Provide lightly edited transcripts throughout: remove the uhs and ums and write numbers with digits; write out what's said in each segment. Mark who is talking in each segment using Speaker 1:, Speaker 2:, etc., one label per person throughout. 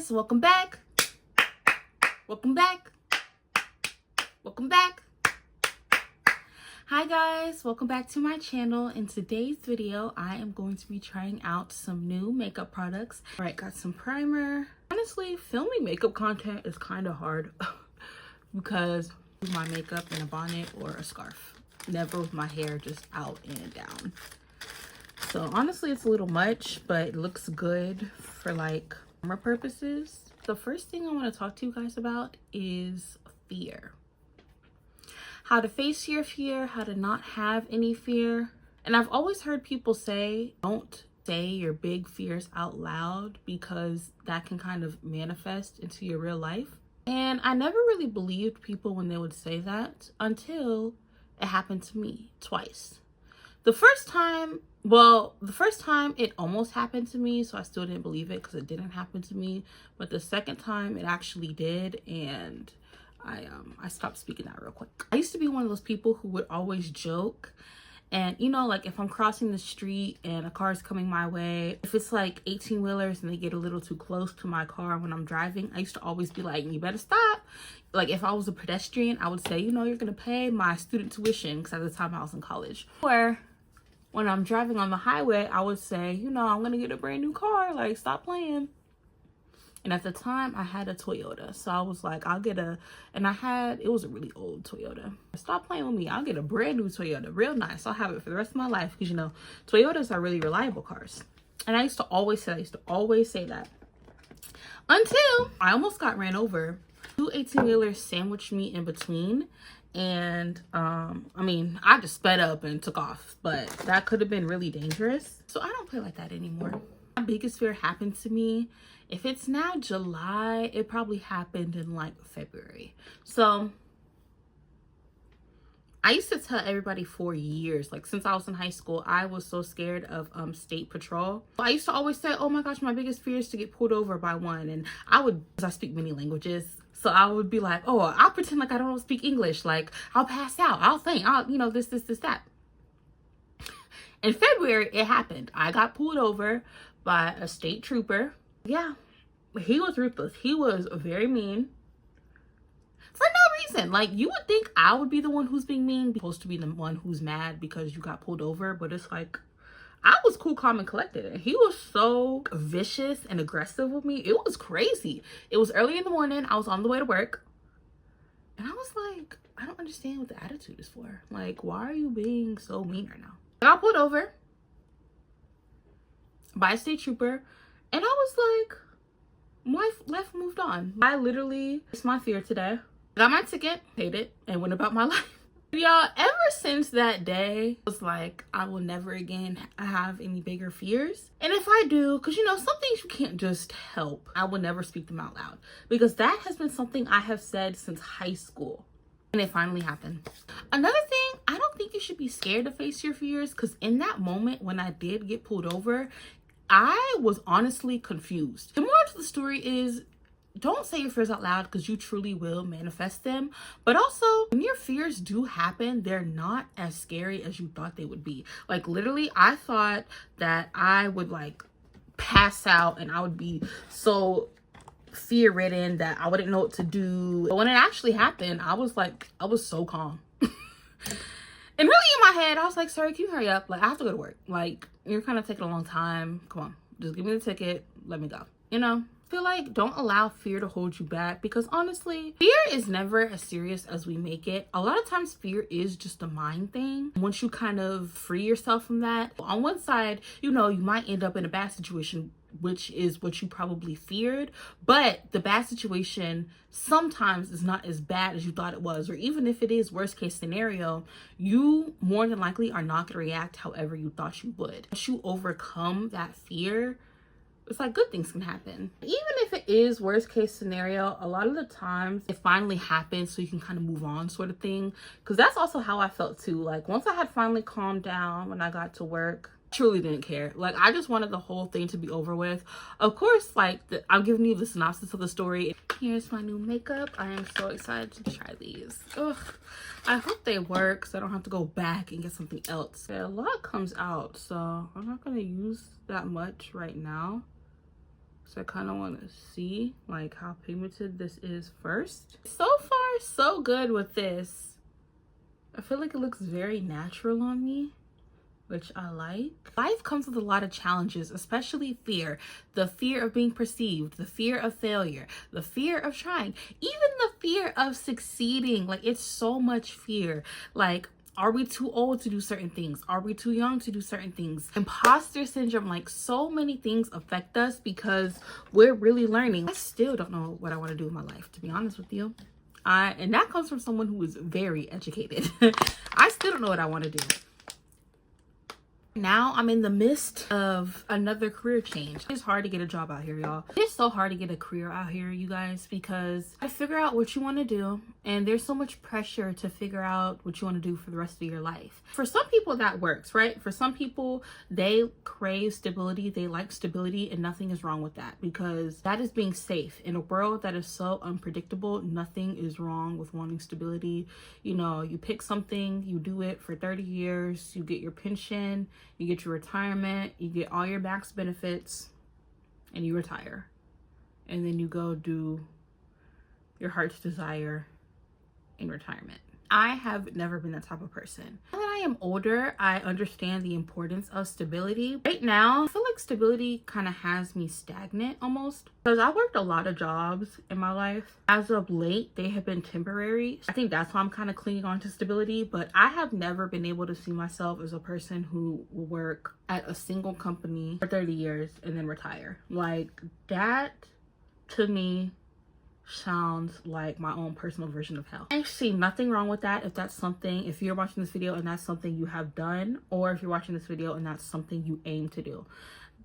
Speaker 1: guys, welcome back. Welcome back. Welcome back. Hi guys, welcome back to my channel. In today's video, I am going to be trying out some new makeup products. All right, got some primer. Honestly, filming makeup content is kind of hard because my makeup in a bonnet or a scarf, never with my hair just out and down. So honestly, it's a little much, but it looks good for like camera purposes. The first thing I want to talk to you guys about is fear. How to face your fear, how to not have any fear. And I've always heard people say, don't say your big fears out loud because that can kind of manifest into your real life. And I never really believed people when they would say that until it happened to me twice. The first time it almost happened to me, so I still didn't believe it because it didn't happen to me. But the second time it actually did, and I stopped speaking that real quick. I used to be one of those people who would always joke, and you know, like if I'm crossing the street and a car's coming my way, if it's like 18-wheelers and they get a little too close to my car when I'm driving, I used to always be like, you better stop. Like if I was a pedestrian, I would say, you know, you're gonna pay my student tuition, because at the time I was in college. Or when I'm driving on the highway, I would say, you know, I'm gonna get a brand new car, like stop playing. And at the time I had a Toyota, so I was like, it was a really old Toyota. Stop playing with me, I'll get a brand new Toyota, real nice. I'll have it for the rest of my life, because you know, Toyotas are really reliable cars. And I used to always say that. Until I almost got ran over. Two 18-wheelers sandwiched me in between. And I mean, I just sped up and took off, but that could have been really dangerous. So I don't play like that anymore. My biggest fear happened to me. If it's now July, it probably happened in like February. So I used to tell everybody for years, like since I was in high school, I was so scared of state patrol. I used to always say, oh my gosh, my biggest fear is to get pulled over by one. And because I speak many languages, so I would be like, oh, I'll pretend like I don't speak English. Like I'll pass out, I'll faint, you know, this, that. In February, it happened. I got pulled over by a state trooper. Yeah, he was ruthless. He was very mean. For no reason. Like, you would think I would be the one who's being mean, supposed to be the one who's mad because you got pulled over, but it's like, I was cool, calm, and collected, and he was so vicious and aggressive with me. It was crazy. It was early in the morning. I was on the way to work, and I was like, I don't understand what the attitude is for. Like, why are you being so mean right now? I got pulled over by a state trooper, and I was like, my life moved on. I literally faced my fear today. Got my ticket, paid it, and went about my life. Y'all, ever since that day, I was like, I will never again have any bigger fears. And if I do, because you know, some things you can't just help, I will never speak them out loud. Because that has been something I have said since high school. And it finally happened. Another thing, I don't think you should be scared to face your fears, because in that moment when I did get pulled over, I was honestly confused. The moral to the story is, don't say your fears out loud, because you truly will manifest them. But also, when your fears do happen, they're not as scary as you thought they would be. Like literally, I thought that I would like pass out and I would be so fear-ridden that I wouldn't know what to do. But when it actually happened, I was so calm. And really in my head, I was like, sorry, can you hurry up? Like, I have to go to work. Like, you're kind of taking a long time. Come on, just give me the ticket. Let me go. You know? I feel like don't allow fear to hold you back, because honestly, fear is never as serious as we make it. A lot of times fear is just a mind thing. Once you kind of free yourself from that, on one side, you know, you might end up in a bad situation, which is what you probably feared, but the bad situation sometimes is not as bad as you thought it was. Or even if it is worst case scenario, you more than likely are not going to react however you thought you would. Once you overcome that fear, it's like good things can happen. Even if it is worst case scenario, a lot of the times it finally happens so you can kind of move on, sort of thing. Because that's also how I felt too. Like once I had finally calmed down when I got to work, I truly didn't care. Like I just wanted the whole thing to be over with. Of course, like I'm giving you the synopsis of the story. Here's my new makeup. I am so excited to try these. Ugh, I hope they work so I don't have to go back and get something else. A lot comes out, so I'm not gonna use that much right now. So I kind of want to see like how pigmented this is first. So far, so good with this. I feel like it looks very natural on me, which I like. Life comes with a lot of challenges, especially fear. The fear of being perceived, the fear of failure, the fear of trying, even the fear of succeeding. Like, it's so much fear. Like, are we too old to do certain things? Are we too young to do certain things? Imposter syndrome, like so many things affect us because we're really learning. I still don't know what I want to do in my life, to be honest with you. And that comes from someone who is very educated. I still don't know what I want to do. Now I'm in the midst of another career change. It's hard to get a job out here, y'all. It's so hard to get a career out here, you guys, because I figure out what you want to do, and there's so much pressure to figure out what you want to do for the rest of your life. For some people that works, right? For some people, they crave stability, they like stability, and nothing is wrong with that, because that is being safe. In a world that is so unpredictable, nothing is wrong with wanting stability. You know, you pick something, you do it for 30 years, you get your pension, you get your retirement, you get all your max benefits, and you retire. And then you go do your heart's desire in retirement. I have never been that type of person. Now that I am older, I understand the importance of stability. Right now, I feel like stability kind of has me stagnant almost, because I worked a lot of jobs in my life. As of late, they have been temporary. I think that's why I'm kind of clinging on to stability, but I have never been able to see myself as a person who will work at a single company for 30 years and then retire. Like, that to me sounds like my own personal version of hell. I see nothing wrong with that if that's something, if you're watching this video and that's something you have done, or if you're watching this video and that's something you aim to do.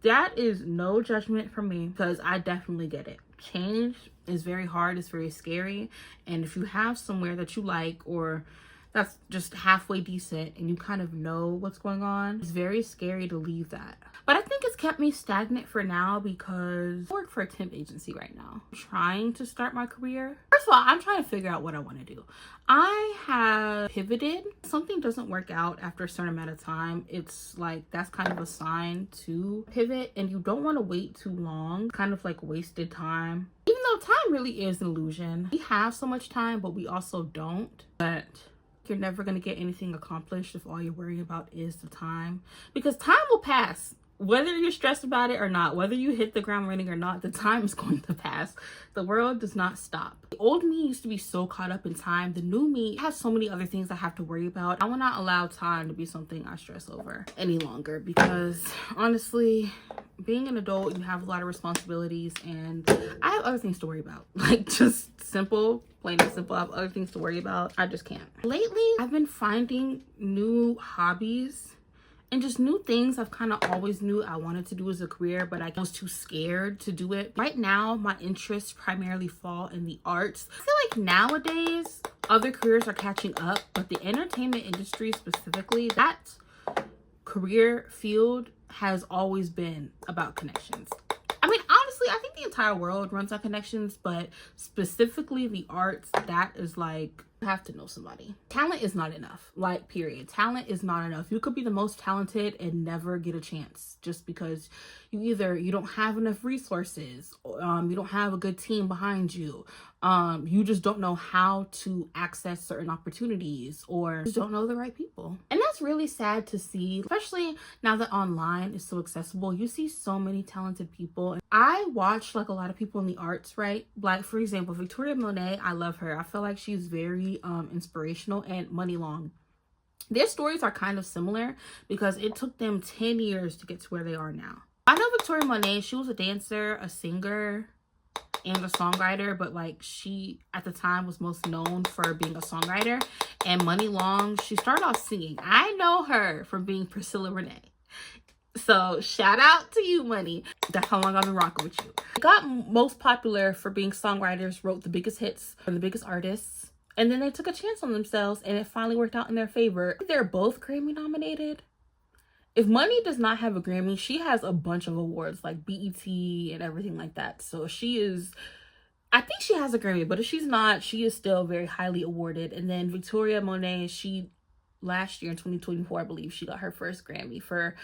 Speaker 1: That is no judgment from me, because I definitely get it. Change is very hard, it's very scary, and if you have somewhere that you like, or that's just halfway decent and you kind of know what's going on, it's very scary to leave that. But I think it's kept me stagnant for now because I work for a temp agency right now. I'm trying to start my career. First of all, I'm trying to figure out what I want to do. I have pivoted. Something doesn't work out after a certain amount of time, it's like that's kind of a sign to pivot, and you don't want to wait too long. Kind of like wasted time. Even though time really is an illusion. We have so much time, but we also don't. But you're never going to get anything accomplished if all you're worrying about is the time, because time will pass. Whether you're stressed about it or not, whether you hit the ground running or not, the time is going to pass. The world does not stop. The old me used to be so caught up in time. The new me has so many other things I have to worry about. I will not allow time to be something I stress over any longer, because honestly, being an adult, you have a lot of responsibilities, and I have other things to worry about. Like, just simple, plain and simple, I have other things to worry about. I just can't. Lately, I've been finding new hobbies and just new things I've kind of always knew I wanted to do as a career, but I was too scared to do it. Right now, my interests primarily fall in the arts. I feel like nowadays, other careers are catching up, but the entertainment industry specifically, that career field has always been about connections. I mean, honestly, I think the entire world runs on connections, but specifically the arts, that is like, you have to know somebody. Talent is not enough, like, period. Talent is not enough. You could be the most talented and never get a chance just because you don't have enough resources, you don't have a good team behind you, you just don't know how to access certain opportunities, or just don't know the right people. And that's really sad to see, especially now that online is so accessible. You see so many talented people. I watch like a lot of people in the arts, right? Like, for example, Victoria Monet, I love her. I feel like she's very inspirational, and Money Long. Their stories are kind of similar because it took them 10 years to get to where they are now. I know Victoria Monet, she was a dancer, a singer, and a songwriter, but like, she at the time was most known for being a songwriter. And Money Long, she started off singing. I know her from being Priscilla Renee. So shout out to you, Money. That's how long I've been rocking with you. They got most popular for being songwriters, wrote the biggest hits from the biggest artists, and then they took a chance on themselves and it finally worked out in their favor. They're both Grammy nominated. If Money does not have a Grammy, she has a bunch of awards like BET and everything like that. So she is, I think she has a Grammy, but if she's not, she is still very highly awarded. And then Victoria Monet, she last year in 2024, I believe, she got her first Grammy for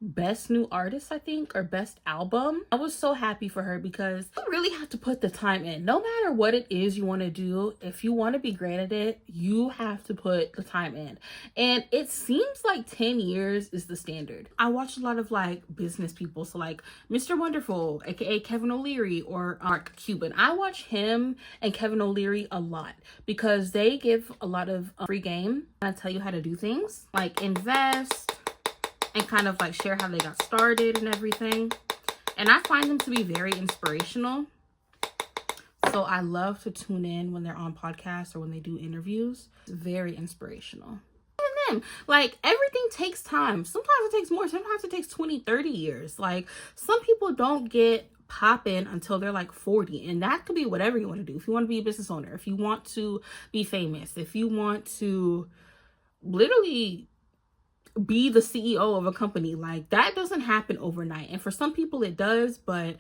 Speaker 1: best new artist, I think, or best album. I was so happy for her because you really have to put the time in. No matter what it is you want to do, if you want to be great at it, you have to put the time in. And it seems like 10 years is the standard. I watch a lot of like business people, so like Mr. Wonderful, aka Kevin O'Leary, or Mark Cuban. I watch him and Kevin O'Leary a lot because they give a lot of free game. I tell you how to do things like invest and kind of like share how they got started and everything. And I find them to be very inspirational. So I love to tune in when they're on podcasts or when they do interviews. It's very inspirational. And then, like, everything takes time. Sometimes it takes more. Sometimes it takes 20, 30 years. Like, some people don't get popping until they're like 40. And that could be whatever you want to do. If you want to be a business owner, if you want to be famous, if you want to literally be the CEO of a company, like that doesn't happen overnight. And for some people it does, but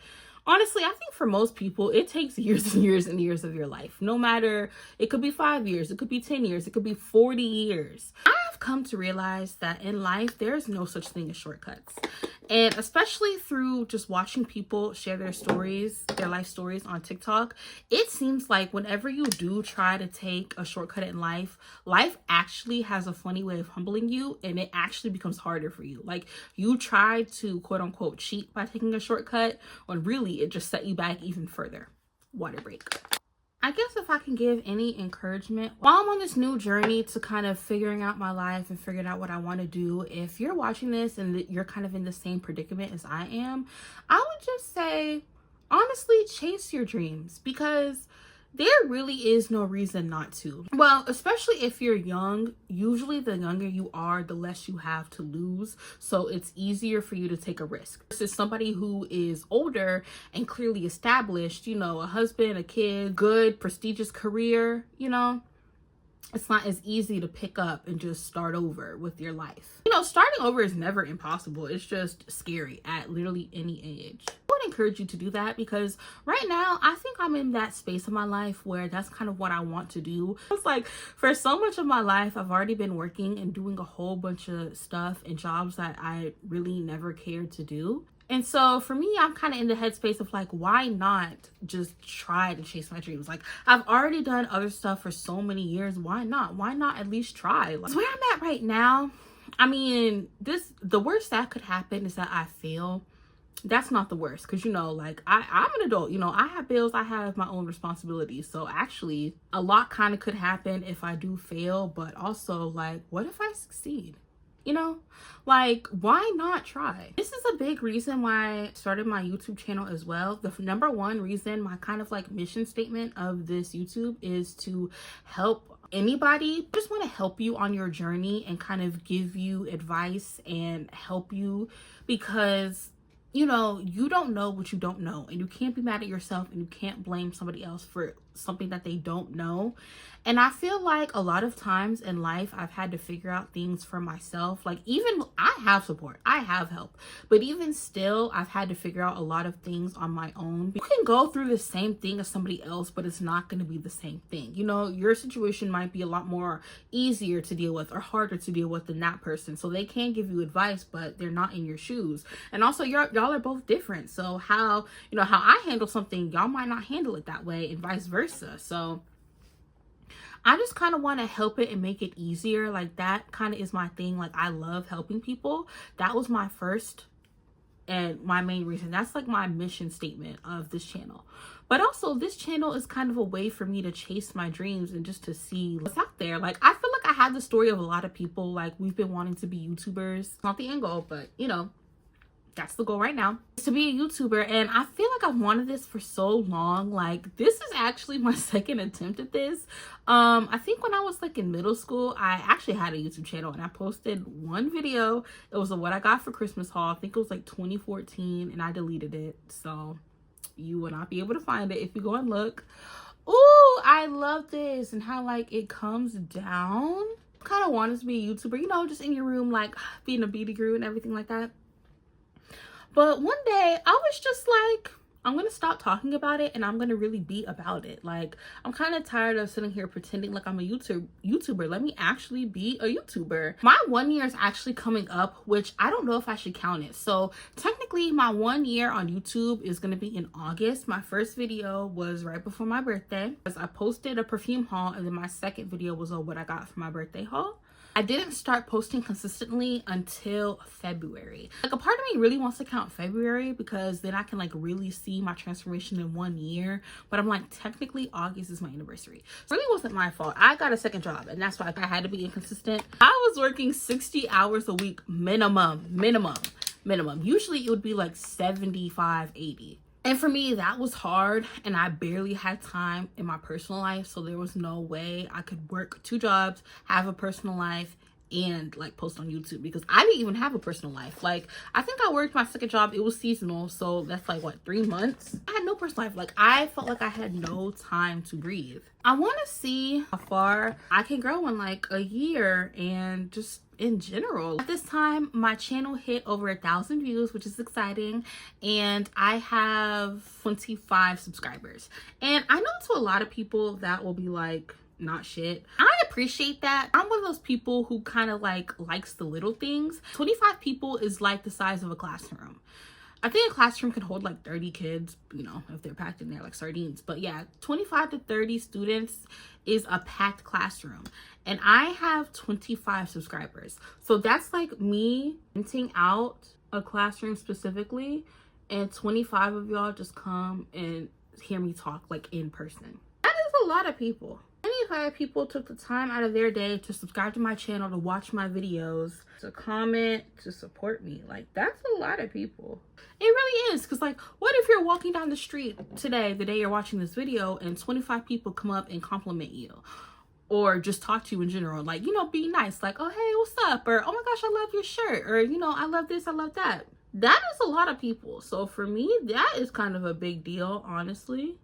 Speaker 1: honestly, I think for most people it takes years and years and years of your life. No matter, it could be 5 years, it could be 10 years, it could be 40 years. I've come to realize that in life there's no such thing as shortcuts. And especially through just watching people share their stories, their life stories on TikTok, it seems like whenever you do try to take a shortcut in life, life actually has a funny way of humbling you, and it actually becomes harder for you. Like, you try to quote unquote cheat by taking a shortcut, when really it just set you back even further. Water break. I guess if I can give any encouragement while I'm on this new journey to kind of figuring out my life and figuring out what I want to do, if you're watching this and you're kind of in the same predicament as I am, I would just say, honestly, chase your dreams, because there really is no reason not to. Well, especially if you're young, usually the younger you are, the less you have to lose. So it's easier for you to take a risk. Versus somebody who is older and clearly established, you know, a husband, a kid, good, prestigious career, you know, it's not as easy to pick up and just start over with your life. You know, starting over is never impossible. It's just scary at literally any age. I would encourage you to do that, because right now I think I'm in that space of my life where that's kind of what I want to do. It's like, for so much of my life I've already been working and doing a whole bunch of stuff and jobs that I really never cared to do. And so for me, I'm kind of in the headspace of like, why not just try to chase my dreams? Like, I've already done other stuff for so many years. Why not? Why not at least try? Like, where I'm at right now, I mean, the worst that could happen is that I fail. That's not the worst, because, you know, like, I'm an adult, you know, I have bills, I have my own responsibilities. So actually a lot kind of could happen if I do fail, but also like, what if I succeed? You know, like, why not try? This is a big reason why I started my YouTube channel as well. The number one reason, my kind of like mission statement of this YouTube, is to help anybody. Just want to help you on your journey and kind of give you advice and help you, because, you know, you don't know what you don't know, and you can't be mad at yourself, and you can't blame somebody else for something that they don't know. And I feel like a lot of times in life I've had to figure out things for myself. Like, even I have support, I have help, but even still I've had to figure out a lot of things on my own. You can go through the same thing as somebody else, but it's not going to be the same thing. You know, your situation might be a lot more easier to deal with or harder to deal with than that person, so they can give you advice, but they're not in your shoes. And also, y'all are both different, so how, you know, how I handle something, y'all might not handle it that way, and vice versa. So I just kind of want to help it and make it easier. Like, that kind of is my thing. Like, I love helping people. That was my first and my main reason. That's like my mission statement of this channel. But also, this channel is kind of a way for me to chase my dreams and just to see what's out there. Like, I feel like I have the story of a lot of people. Like, we've been wanting to be YouTubers. Not the end goal, but, you know, that's the goal right now, is to be a YouTuber. And I feel like I've wanted this for so long. Like, this is actually my second attempt at this. I think when I was like in middle school, I actually had a YouTube channel and I posted one video. It was a what I got for Christmas haul. I think it was like 2014, and I deleted it. So you will not be able to find it if you go and look. Ooh, I love this, and how like it comes down. Kind of wanted to be a YouTuber, you know, just in your room, like being a beauty guru and everything like that. But one day I was just like, I'm gonna stop talking about it and I'm gonna really be about it. Like, I'm kind of tired of sitting here pretending like I'm a YouTuber. Let me actually be a YouTuber. My 1 year is actually coming up, which I don't know if I should count it. So technically my 1 year on YouTube is gonna be in August. My first video was right before my birthday, because I posted a perfume haul, and then my second video was on what I got for my birthday haul. I didn't start posting consistently until February. Like, a part of me really wants to count February because then I can like really see my transformation in 1 year. But I'm like, technically August is my anniversary. It really wasn't my fault. I got a second job and that's why I had to be inconsistent. I was working 60 hours a week minimum. Usually it would be like 75, 80. And for me, that was hard, and I barely had time in my personal life, so there was no way I could work 2 jobs, have a personal life, and like post on YouTube, because I didn't even have a personal life. Like, I think I worked my second job, it was seasonal, so that's like what, 3 months? I had no personal life. Like, I felt like I had no time to breathe. I want to see how far I can grow in like a year, and just in general. At this time, my channel hit over 1,000 views, which is exciting, and I have 25 subscribers. And I know to a lot of people that will be like, not shit. I appreciate that. I'm one of those people who kind of likes the little things. 25 people is like the size of a classroom. I think a classroom can hold like 30 kids, you know, if they're packed in there like sardines. But yeah, 25 to 30 students is a packed classroom. And I have 25 subscribers. So that's like me renting out a classroom specifically, and 25 of y'all just come and hear me talk like in person. That is a lot of people. 25 people took the time out of their day to subscribe to my channel, to watch my videos, to comment, to support me. Like, that's a lot of people. It really is, because like, what if you're walking down the street today, the day you're watching this video, and 25 people come up and compliment you, or just talk to you in general, like, you know, be nice, like, oh hey, what's up, or oh my gosh, I love your shirt, or you know, I love this, I love that. That is a lot of people. So for me, that is kind of a big deal, honestly.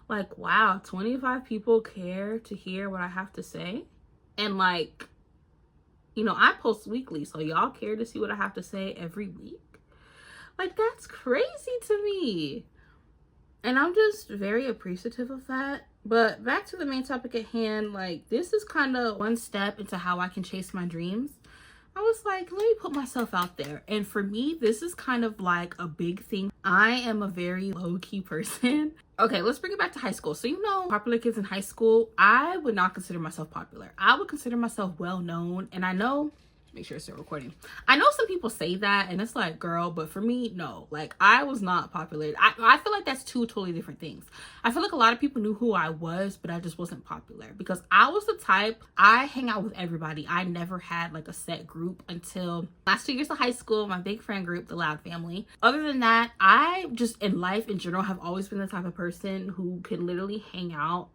Speaker 1: Like, wow, 25 people care to hear what I have to say. And like, you know, I post weekly, so y'all care to see what I have to say every week. Like, that's crazy to me. And I'm just very appreciative of that. But back to the main topic at hand, like, this is kind of one step into how I can chase my dreams. I was like, let me put myself out there. And for me, this is kind of like a big thing. I am a very low-key person. Okay, let's bring it back to high school. So, you know, popular kids in high school, I would not consider myself popular. I would consider myself well-known. And I know, make sure it's still recording. I know some people say that and it's like, girl, but for me, no. Like, I was not popular. I feel like that's 2 totally different things. I feel like a lot of people knew who I was, but I just wasn't popular, because I was the type, I hang out with everybody. I never had like a set group until last 2 years of high school, my big friend group, the Loud Family. Other than that, I just in life in general have always been the type of person who can literally hang out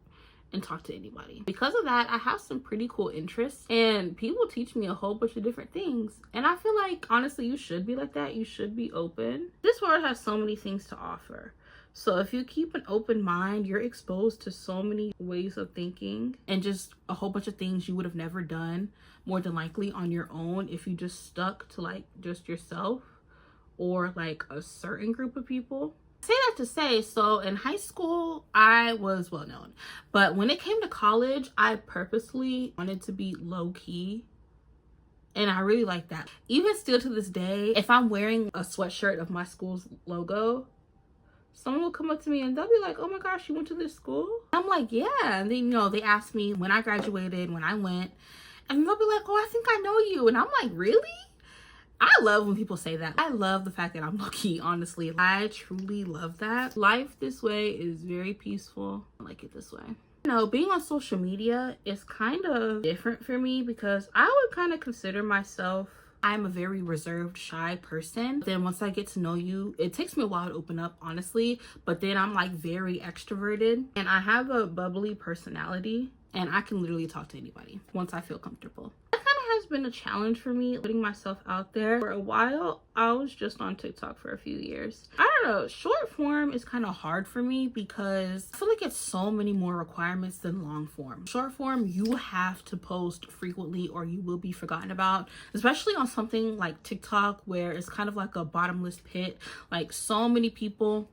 Speaker 1: and talk to anybody. Because of that, I have some pretty cool interests, and people teach me a whole bunch of different things. And I feel like, honestly, you should be like that. You should be open. This world has so many things to offer. So if you keep an open mind, you're exposed to so many ways of thinking, and just a whole bunch of things you would have never done, more than likely on your own, if you just stuck to like just yourself or like a certain group of people. Say that to say, so in high school, I was well known. But when it came to college, I purposely wanted to be low key. And I really like that. Even still to this day, if I'm wearing a sweatshirt of my school's logo, someone will come up to me and they'll be like, oh my gosh, you went to this school? I'm like, yeah. And then, you know, they ask me when I graduated, when I went, and they'll be like, oh, I think I know you. And I'm like, really? I love when people say that. I love the fact that I'm lucky, honestly. I truly love that. Life this way is very peaceful. I like it this way. You know, being on social media is kind of different for me, because I would kind of consider myself, I'm a very reserved, shy person. Then once I get to know you, it takes me a while to open up, honestly. But then I'm like very extroverted, and I have a bubbly personality, and I can literally talk to anybody once I feel comfortable. Has been a challenge for me, putting myself out there. For a while, I was just on TikTok for a few years. I don't know, short form is kind of hard for me because I feel like it's so many more requirements than long form. Short form, you have to post frequently or you will be forgotten about, especially on something like TikTok, where it's kind of like a bottomless pit. Like, so many people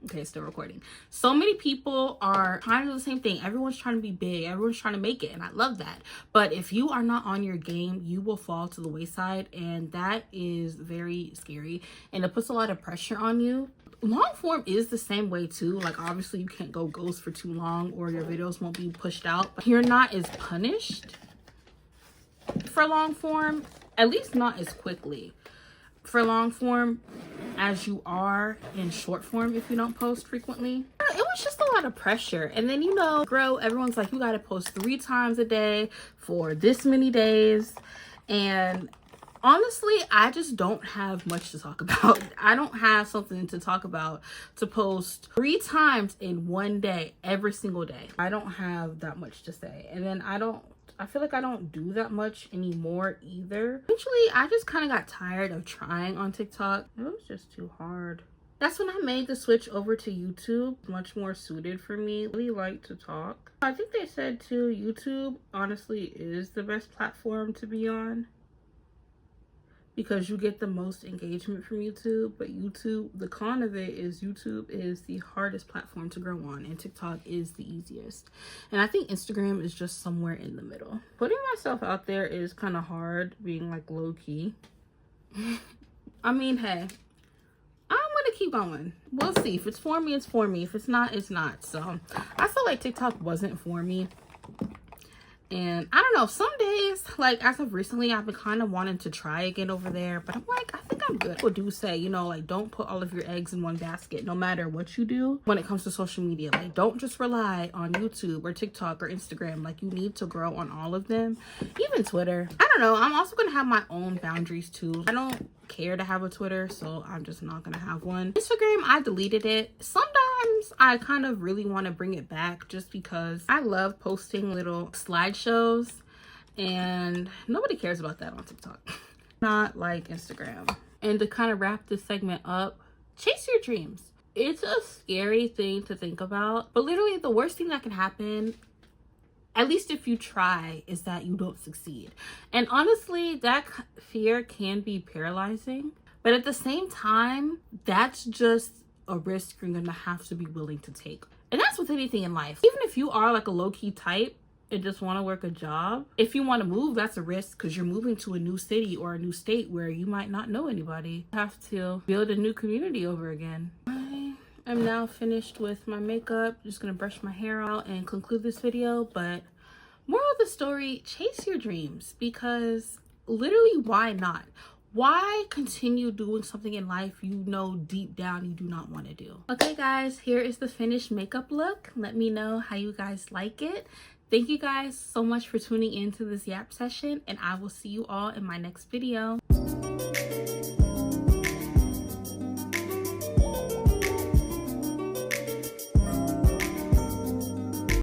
Speaker 1: Okay, still recording. So many people are trying to do the same thing. Everyone's trying to be big. Everyone's trying to make it. And I love that. But if you are not on your game, you will fall to the wayside. And that is very scary. And it puts a lot of pressure on you. Long form is the same way too. Like, obviously you can't go ghost for too long or your videos won't be pushed out. But you're not as punished for long form, at least not as quickly for long form as you are in short form if you don't post frequently. It was just a lot of pressure. And then, you know, everyone's like, you gotta post 3 times a day for this many days. And honestly, I just don't have much to talk about. I don't have something to talk about to post 3 times in one day, every single day. I don't have that much to say. And then I feel like I don't do that much anymore either. Eventually, I just kind of got tired of trying on TikTok. It was just too hard. That's when I made the switch over to YouTube. Much more suited for me. I really like to talk. I think they said too, YouTube honestly is the best platform to be on, because you get the most engagement from YouTube. But YouTube, the con of it is YouTube is the hardest platform to grow on and TikTok is the easiest. And I think Instagram is just somewhere in the middle. Putting myself out there is kind of hard, being like low key. I mean, hey, I'm gonna keep going. We'll see. If it's for me, it's for me. If it's not, it's not. So I feel like TikTok wasn't for me. And I don't know, some days, like as of recently, I've been kind of wanting to try again over there, but I'm like, I think I'm good. People do say, you know, like, don't put all of your eggs in one basket, no matter what you do when it comes to social media. Like, don't just rely on YouTube or TikTok or Instagram. Like, you need to grow on all of them, even Twitter. I don't know. I'm also gonna have my own boundaries too. I don't care to have a Twitter, so I'm just not gonna have one. Instagram, I deleted it. Sometimes I kind of really want to bring it back just because I love posting little slideshows and nobody cares about that on TikTok. Not like Instagram. And to kind of wrap this segment up, chase your dreams. It's a scary thing to think about, but literally the worst thing that can happen, at least if you try, is that you don't succeed. And honestly, that fear can be paralyzing. But at the same time, that's just a risk you're gonna have to be willing to take. And that's with anything in life. Even if you are like a low-key type and just want to work a job, if you want to move, that's a risk because you're moving to a new city or a new state where you might not know anybody. You have to build a new community over again. I'm now finished with my makeup. Just gonna brush my hair out and conclude this video. But moral of the story, chase your dreams, because literally, why not? Why continue doing something in life you know deep down you do not want to do? Okay guys, here is the finished makeup look. Let me know how you guys like it. Thank you guys so much for tuning into this yap session, and I will see you all in my next video.